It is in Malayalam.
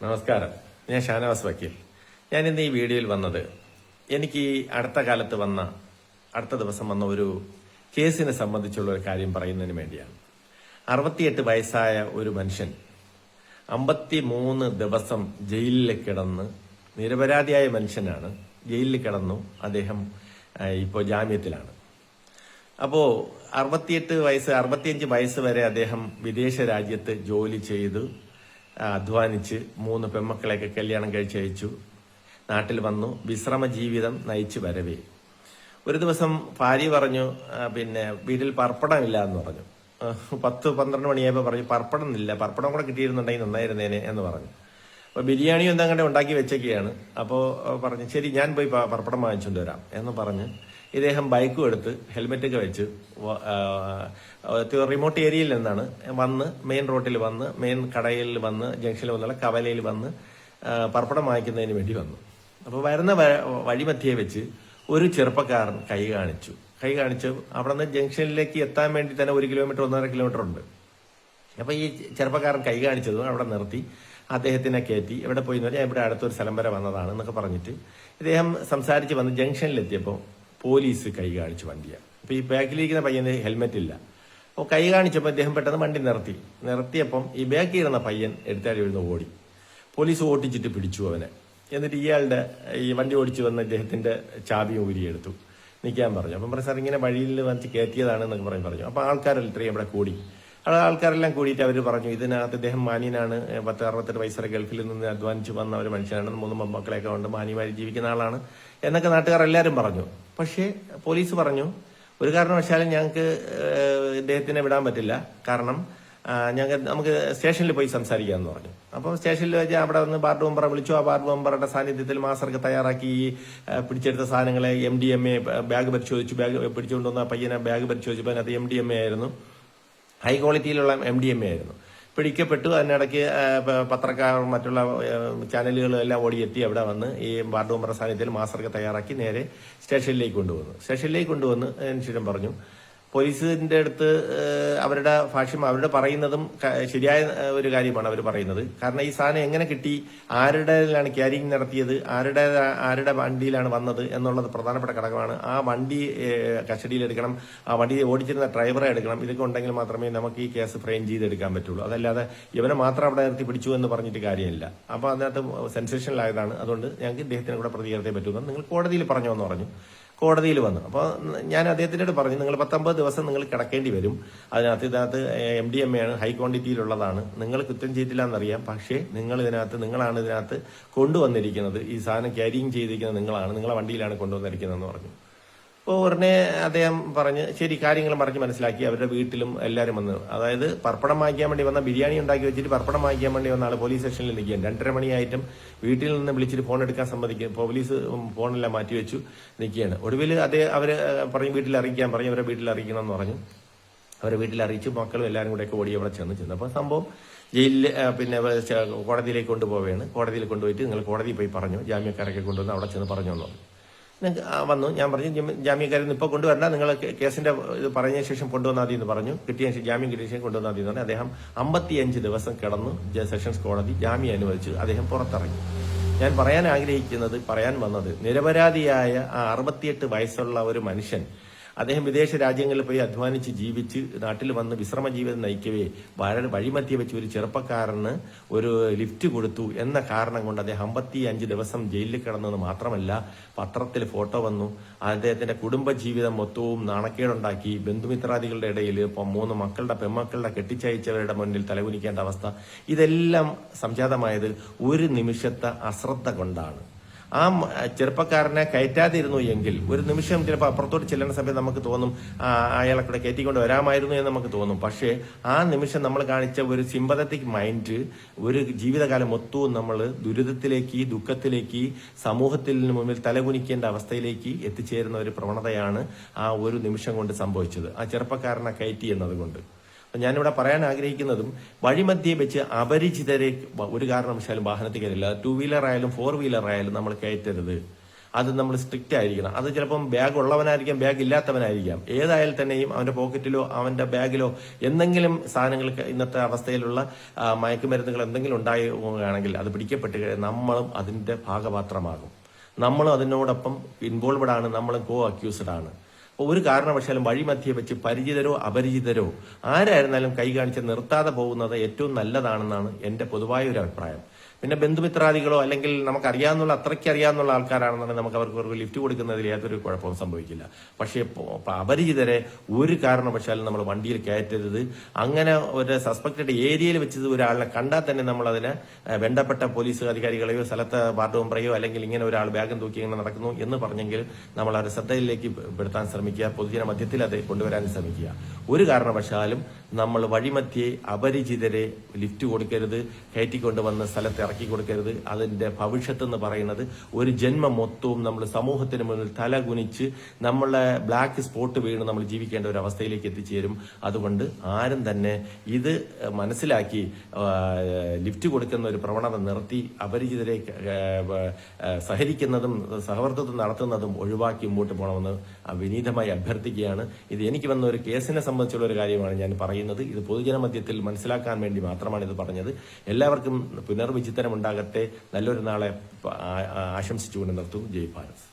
നമസ്കാരം. ഞാൻ ഷാനവാസ് വക്കീൽ. ഞാൻ ഇന്ന് ഈ വീഡിയോയിൽ വന്നത് എനിക്ക് ഈ അടുത്ത ദിവസം വന്ന ഒരു കേസിനെ സംബന്ധിച്ചുള്ള ഒരു കാര്യം പറയുന്നതിന് വേണ്ടിയാണ്. 68 വയസ്സായ ഒരു മനുഷ്യൻ 53 ദിവസം ജയിലിൽ കിടന്ന്, നിരപരാധിയായ മനുഷ്യനാണ്, ജയിലിൽ കിടന്നു. അദ്ദേഹം ഇപ്പോൾ ജാമ്യത്തിലാണ്. അപ്പോ 65 വയസ്സ് വരെ അദ്ദേഹം വിദേശ രാജ്യത്ത് ജോലി ചെയ്തു, അധ്വാനിച്ച് 3 പെൺമക്കളെയൊക്കെ കല്യാണം കഴിച്ചയച്ചു, നാട്ടിൽ വന്നു, വിശ്രമ ജീവിതം നയിച്ചു വരവേ ഒരു ദിവസം ഭാര്യ പറഞ്ഞു, പിന്നെ വീട്ടിൽ പർപ്പടമില്ല എന്ന് പറഞ്ഞു. 10-12 മണിയായപ്പോൾ പറഞ്ഞു പർപ്പടം കൂടെ കിട്ടിയിരുന്നുണ്ടെങ്കിൽ നന്നായിരുന്നേനെ എന്ന് പറഞ്ഞു. അപ്പൊ ബിരിയാണിയും എന്താ കണ്ടേ ഉണ്ടാക്കി വെച്ചൊക്കെയാണ്. അപ്പോൾ പറഞ്ഞു ശരി ഞാൻ പോയി പർപ്പടം വാങ്ങിച്ചുകൊണ്ട് വരാം എന്ന് പറഞ്ഞ് ഇദ്ദേഹം ബൈക്കും എടുത്ത് ഹെൽമെറ്റൊക്കെ വെച്ച് റിമോട്ട് ഏരിയയിൽ നിന്നാണ് വന്ന് മെയിൻ റോഡിൽ വന്ന്, മെയിൻ കടയിൽ വന്ന്, ജംഗ്ഷനിൽ വന്നുള്ള കവലയിൽ വന്ന് പർപ്പടം വാങ്ങിക്കുന്നതിന് വേണ്ടി വന്നു. അപ്പോൾ വരുന്ന വഴിമധ്യേ വെച്ച് ഒരു ചെറുപ്പക്കാരൻ കൈ കാണിച്ചു. അവിടെ നിന്ന് ജംഗ്ഷനിലേക്ക് എത്താൻ വേണ്ടി തന്നെ 1 കിലോമീറ്റർ 1.5 കിലോമീറ്റർ ഉണ്ട്. അപ്പൊ ഈ ചെറുപ്പക്കാരൻ കൈ കാണിച്ചതും അവിടെ നിർത്തി അദ്ദേഹത്തിനെ കയറ്റി. എവിടെ പോയി എന്ന് പറഞ്ഞാൽ ഇവിടെ അടുത്തൊരു സ്ഥലം വരെ വന്നതാണ് എന്നൊക്കെ പറഞ്ഞിട്ട് ഇദ്ദേഹം സംസാരിച്ച് വന്ന് ജംഗ്ഷനിലെത്തിയപ്പോൾ പോലീസ് കൈ കാണിച്ചു വണ്ടിയാണ്. അപ്പൊ ഈ ബാക്കിലിരിക്കുന്ന പയ്യന് ഹെൽമെറ്റ് ഇല്ല. അപ്പോൾ കൈ കാണിച്ചപ്പോൾ അദ്ദേഹം പെട്ടെന്ന് വണ്ടി നിർത്തിയപ്പം ഈ ബാക്കിൽ ഇരുന്ന പയ്യൻ എടുത്താടി എഴുന്ന ഓടി. പോലീസ് ഓട്ടിച്ചിട്ട് പിടിച്ചു അവനെ. എന്നിട്ട് ഇയാളുടെ ഈ വണ്ടി ഓടിച്ചു വന്ന ഇദ്ദേഹത്തിന്റെ ചാബിയും ഊരിയെടുത്തു. നിൽക്കാൻ പറഞ്ഞു. അപ്പം പറഞ്ഞു സാർ ഇങ്ങനെ വഴിയിൽ വന്ന് കയറ്റിയതാണ് എന്നൊക്കെ പറഞ്ഞു. അപ്പൊ ആൾക്കാരെല്ലാം ഇത്രയും ഇവിടെ കൂടി. ആൾക്കാരെല്ലാം കൂടിയിട്ട് അവർ പറഞ്ഞു ഇതിനകത്ത് ഇദ്ദേഹം മാന്യനാണ്, 60-68 വയസ്സുവരെ ഗൾഫിൽ നിന്ന് അധ്വാനിച്ച് വന്ന ഒരു മനുഷ്യനാണ്, 3 മക്കളെയൊക്കെ കൊണ്ട് മാന്യമായി ജീവിക്കുന്ന ആളാണ് എന്നൊക്കെ നാട്ടുകാർ എല്ലാവരും പറഞ്ഞു. പക്ഷേ പോലീസ് പറഞ്ഞു ഒരു കാരണവശാലും ഞങ്ങൾക്ക് ഇദ്ദേഹത്തിനെ വിടാൻ പറ്റില്ല, കാരണം നമുക്ക് സ്റ്റേഷനിൽ പോയി സംസാരിക്കാമെന്ന് പറഞ്ഞു. അപ്പോൾ സ്റ്റേഷനിൽ വെച്ച് അവിടെ വന്ന് വാർഡ് മെമ്പറെ വിളിച്ചു. ആ വാർഡ് മെമ്പറുടെ സാന്നിധ്യത്തിൽ മാസ്റ്റർക്ക് തയ്യാറാക്കി പിടിച്ചെടുത്ത സാധനങ്ങളെ MDMA ബാഗ് പരിശോധിച്ചു. ബാഗ് പിടിച്ചുകൊണ്ടുവന്ന പയ്യനെ ബാഗ് പരിശോധിച്ചപ്പോൾ അതിനകത്ത് MDMA ആയിരുന്നു, ഹൈ ക്വാളിറ്റിയിലുള്ള MDMA ആയിരുന്നു. പിടിക്കപ്പെട്ടു. അതിനിടയ്ക്ക് പത്രക്കാർ മറ്റുള്ള ചാനലുകളും എല്ലാം ഓടിയെത്തി അവിടെ വന്ന് ഈ വാർഡ് മെമ്പറുടെ സാന്നിധ്യത്തിൽ മാസ്റ്റർക്ക് തയ്യാറാക്കി നേരെ സ്റ്റേഷനിലേക്ക് കൊണ്ടുവന്ന് ശേഷം പറഞ്ഞു പോലീസിന്റെ അടുത്ത് അവരുടെ ഭാഷ്യം അവരുടെ പറയുന്നതും ശരിയായ ഒരു കാര്യമാണ് അവർ പറയുന്നത്. കാരണം ഈ സാധനം എങ്ങനെ കിട്ടി, ആരുടെയിലാണ് ക്യാരിങ് നടത്തിയത്, ആരുടെ വണ്ടിയിലാണ് വന്നത് എന്നുള്ളത് പ്രധാനപ്പെട്ട ഘടകമാണ്. ആ വണ്ടി കസ്റ്റഡിയിലെടുക്കണം, ആ വണ്ടി ഓടിച്ചിരുന്ന ഡ്രൈവറെ എടുക്കണം. ഇതൊക്കെ ഉണ്ടെങ്കിൽ മാത്രമേ നമുക്ക് ഈ കേസ് ഫ്രെയിം ചെയ്തെടുക്കാൻ പറ്റുള്ളൂ. അതല്ലാതെ ഇവനെ മാത്രം അവിടെ നിർത്തി പിടിച്ചു എന്ന് പറഞ്ഞിട്ട് കാര്യമില്ല. അപ്പൊ അതിനകത്ത് സെൻസേഷനിലായതാണ്. അതുകൊണ്ട് ഞങ്ങൾക്ക് ഇദ്ദേഹത്തിന് കൂടെ പ്രതികരണത്തെ പറ്റുമെന്ന് നിങ്ങൾ കോടതിയിൽ പറഞ്ഞോ എന്ന് പറഞ്ഞു. കോടതിയിൽ വന്നു. അപ്പോൾ ഞാൻ അദ്ദേഹത്തിനോട് പറഞ്ഞു നിങ്ങൾ 19 ദിവസം നിങ്ങൾ കിടക്കേണ്ടി വരും. ഇതിനകത്ത് MDMA ആണ്, ഹൈ ക്വാണ്ടിറ്റിയിലുള്ളതാണ്. നിങ്ങൾ കുറ്റം ചെയ്തില്ല എന്നറിയാം, പക്ഷേ നിങ്ങളാണ് ഇതിനകത്ത് കൊണ്ടുവന്നിരിക്കുന്നത്. ഈ സാധനം ക്യാരിങ് ചെയ്തിരിക്കുന്നത് നിങ്ങളാണ്, നിങ്ങളെ വണ്ടിയിലാണ് കൊണ്ടുവന്നിരിക്കുന്നതെന്ന് പറഞ്ഞു. അപ്പോൾ ഉടനെ അദ്ദേഹം പറഞ്ഞ് ശരി കാര്യങ്ങൾ പറഞ്ഞ് മനസ്സിലാക്കി. അവരുടെ വീട്ടിലും എല്ലാവരും വന്നു. അതായത് പർപ്പടം വാങ്ങിക്കാൻ വേണ്ടി വന്ന, ബിരിയാണി ഉണ്ടാക്കി വെച്ചിട്ട് പർപ്പടം വാങ്ങിക്കാൻ വേണ്ടി വന്ന ആൾ പോലീസ് സ്റ്റേഷനിൽ നിൽക്കുകയാണ്. 2:30 മണിയായിട്ടും വീട്ടിൽ നിന്ന് വിളിച്ചിട്ട് ഫോൺ എടുക്കാൻ സമ്മതിക്കും. പോലീസ് ഫോണെല്ലാം മാറ്റിവെച്ചു നിൽക്കുകയാണ്. ഒടുവിൽ അവര് പറഞ്ഞു വീട്ടിൽ അറിയിക്കാൻ പറഞ്ഞു. അവരെ വീട്ടിൽ അറിയിക്കണമെന്ന് പറഞ്ഞു. അവരെ വീട്ടിൽ അറിയിച്ചു. മക്കളും എല്ലാവരും കൂടെയൊക്കെ ഓടി അവിടെ ചെന്നു. അപ്പോൾ സംഭവം ജയിലിൽ കോടതിയിലേക്ക് കൊണ്ടുപോവുകയാണ്. കോടതിയിൽ കൊണ്ടുപോയിട്ട് നിങ്ങൾ കോടതിയിൽ പോയി പറഞ്ഞു, ജാമ്യക്കാരൊക്കെ കൊണ്ടുവന്ന് അവിടെ ചെന്ന് പറഞ്ഞു വന്നു. ഞാൻ പറഞ്ഞു ജാമ്യക്കാരൻ ഇപ്പോൾ കൊണ്ടുവരണ്ട, നിങ്ങൾ കേസിന്റെ ഇത് പറഞ്ഞ ശേഷം കൊണ്ടുവന്നാൽ മതി എന്ന് പറഞ്ഞു. ജാമ്യം കിട്ടിയ ശേഷം കൊണ്ടുവന്നാൽ മതി എന്ന് പറഞ്ഞു. അദ്ദേഹം 55 ദിവസം കിടന്നു. സെഷൻസ് കോടതി ജാമ്യം അനുവദിച്ചു. അദ്ദേഹം പുറത്തിറങ്ങി. ഞാൻ പറയാൻ വന്നത് നിരപരാധിയായ ആ 68 വയസ്സുള്ള ഒരു മനുഷ്യൻ, അദ്ദേഹം വിദേശ രാജ്യങ്ങളിൽ പോയി അധ്വാനിച്ച് ജീവിച്ച് നാട്ടിൽ വന്ന് വിശ്രമ ജീവിതം നയിക്കവേ വഴിമധ്യ വെച്ച് ഒരു ചെറുപ്പക്കാരന് ഒരു ലിഫ്റ്റ് കൊടുത്തു എന്ന കാരണം കൊണ്ട് അദ്ദേഹം 55 ദിവസം ജയിലിൽ കിടന്നത് മാത്രമല്ല, പത്രത്തിൽ ഫോട്ടോ വന്നു. അദ്ദേഹത്തിന്റെ കുടുംബജീവിതം മൊത്തവും നാണക്കേടുണ്ടാക്കി. ബന്ധുമിത്രാദികളുടെ ഇടയിൽ 3 പെൺമക്കളുടെ കെട്ടിച്ചയച്ചവരുടെ മുന്നിൽ തലകുനിക്കേണ്ട അവസ്ഥ. ഇതെല്ലാം സംജാതമായത് ഒരു നിമിഷത്തെ അശ്രദ്ധ കൊണ്ടാണ്. ആ ചെറുപ്പക്കാരനെ കയറ്റാതിരുന്നു എങ്കിൽ ഒരു നിമിഷം ചിലപ്പോൾ അപ്പുറത്തോട്ട് ചെല്ലുന്ന സമയത്ത് നമുക്ക് തോന്നും അയാളെ കൂടെ കയറ്റിക്കൊണ്ട് വരാമായിരുന്നു എന്ന് നമുക്ക് തോന്നും. പക്ഷേ ആ നിമിഷം നമ്മൾ കാണിച്ച ഒരു സിമ്പതറ്റിക് മൈൻഡ് ഒരു ജീവിതകാലം മൊത്തവും നമ്മൾ ദുരിതത്തിലേക്ക്, ദുഃഖത്തിലേക്ക്, സമൂഹത്തിന് മുമ്പിൽ തലകുനിക്കേണ്ട അവസ്ഥയിലേക്ക് എത്തിച്ചേരുന്ന ഒരു പ്രവണതയാണ് ആ ഒരു നിമിഷം കൊണ്ട് സംഭവിച്ചത്, ആ ചെറുപ്പക്കാരനെ കയറ്റി എന്നതുകൊണ്ട്. ഞാനിവിടെ പറയാൻ ആഗ്രഹിക്കുന്നതും വഴിമധ്യേ വെച്ച് അപരിചിതരെ ഒരു കാരണവശാലും വാഹനത്തിൽ കയറില്ല. 2 വീലർ ആയാലും 4 വീലർ ആയാലും നമ്മൾ കയറ്റരുത്. അത് നമ്മൾ സ്ട്രിക്റ്റ് ആയിരിക്കണം. അത് ചിലപ്പം ബാഗ് ഉള്ളവനായിരിക്കാം, ബാഗ് ഇല്ലാത്തവനായിരിക്കാം. ഏതായാലും തന്നെയും അവന്റെ പോക്കറ്റിലോ അവന്റെ ബാഗിലോ എന്തെങ്കിലും സാധനങ്ങൾ, ഇന്നത്തെ അവസ്ഥയിലുള്ള മയക്കുമരുന്നുകൾ എന്തെങ്കിലും ഉണ്ടാവുകയാണെങ്കിൽ അത് പിടിക്കപ്പെട്ട് നമ്മളും അതിന്റെ ഭാഗപാത്രമാകും. നമ്മളും അതിനോടൊപ്പം ഇൻവോൾവഡ് ആണ്, നമ്മളും കോ അക്യൂസ്ഡ് ആണ്. ഒരു കാരണവശാലും വഴിമധ്യേ വെച്ച് പരിചിതരോ അപരിചിതരോ ആരായിരുന്നാലും കൈ കാണിച്ച് നിർത്താതെ പോകുന്നത് ഏറ്റവും നല്ലതാണെന്നാണ് എന്റെ പൊതുവായ ഒരു അഭിപ്രായം. പിന്നെ ബന്ധുമിത്രാദികളോ അല്ലെങ്കിൽ നമുക്കറിയാവുന്ന അത്രയ്ക്ക് അറിയാവുന്ന ആൾക്കാരാണെന്നുണ്ടെങ്കിൽ നമുക്ക് അവർക്ക് ലിഫ്റ്റ് കൊടുക്കുന്നതിൽ യാതൊരു കുഴപ്പവും സംഭവിക്കില്ല. പക്ഷേ അപരിചിതരെ ഒരു കാരണവശാലും നമ്മൾ വണ്ടിയിൽ കയറ്റരുത്. അങ്ങനെ ഒരു സസ്പെക്റ്റഡ് ഏരിയയിൽ വെച്ചത് ഒരാളിനെ കണ്ടാൽ തന്നെ നമ്മൾ അതിനെ ബന്ധപ്പെട്ട പോലീസ് അധികാരികളെയോ സ്ഥലത്തെ വാർഡ് മെമ്പറെയോ അല്ലെങ്കിൽ ഇങ്ങനെ ഒരാൾ ബാഗും തൂക്കി ഇങ്ങനെ നടക്കുന്നു എന്ന് പറഞ്ഞെങ്കിൽ നമ്മൾ അവരുടെ ശ്രദ്ധയിലേക്ക് പെടുത്താൻ ശ്രമിക്കുക, പൊതുജന മധ്യത്തിൽ അത് കൊണ്ടുവരാൻ ശ്രമിക്കുക. ഒരു കാരണവശാലും നമ്മൾ വഴിമധ്യേ അപരിചിതരെ ലിഫ്റ്റ് കൊടുക്കരുത്, കയറ്റിക്കൊണ്ടുവന്ന് സ്ഥലത്ത് ഇറക്കി കൊടുക്കരുത്. അതിന്റെ ഭവിഷ്യത്ത് എന്ന് പറയുന്നത് ഒരു ജന്മം മൊത്തവും നമ്മൾ സമൂഹത്തിന് മുന്നിൽ തല കുനിച്ച് നമ്മളെ ബ്ലാക്ക് സ്പോട്ട് വീണ് നമ്മൾ ജീവിക്കേണ്ട ഒരു അവസ്ഥയിലേക്ക് എത്തിച്ചേരും. അതുകൊണ്ട് ആരും തന്നെ ഇത് മനസ്സിലാക്കി ലിഫ്റ്റ് കൊടുക്കുന്ന ഒരു പ്രവണത നിർത്തി അപരിചിതരെ സഹകരിക്കുന്നതും സഹവർത്തിത്വം നടത്തുന്നതും ഒഴിവാക്കി മുമ്പോട്ട് പോകണമെന്ന് വിനീതമായി അഭ്യർത്ഥിക്കുകയാണ്. ഇത് എനിക്ക് വന്ന ഒരു കേസിനെ സംബന്ധിച്ചുള്ള ഒരു കാര്യമാണ് ഞാൻ പറയുന്നത്. ഇത് പൊതുജന മധ്യത്തിൽ മനസ്സിലാക്കാൻ വേണ്ടി മാത്രമാണ് ഇത് പറഞ്ഞത്. എല്ലാവർക്കും പുനർവിചിന്തനം ഉണ്ടാകട്ടെ. നല്ലൊരു നാളെ ആശംസിച്ചുകൊണ്ട് നിർത്തുന്നു. ജയ് ഭാരത്.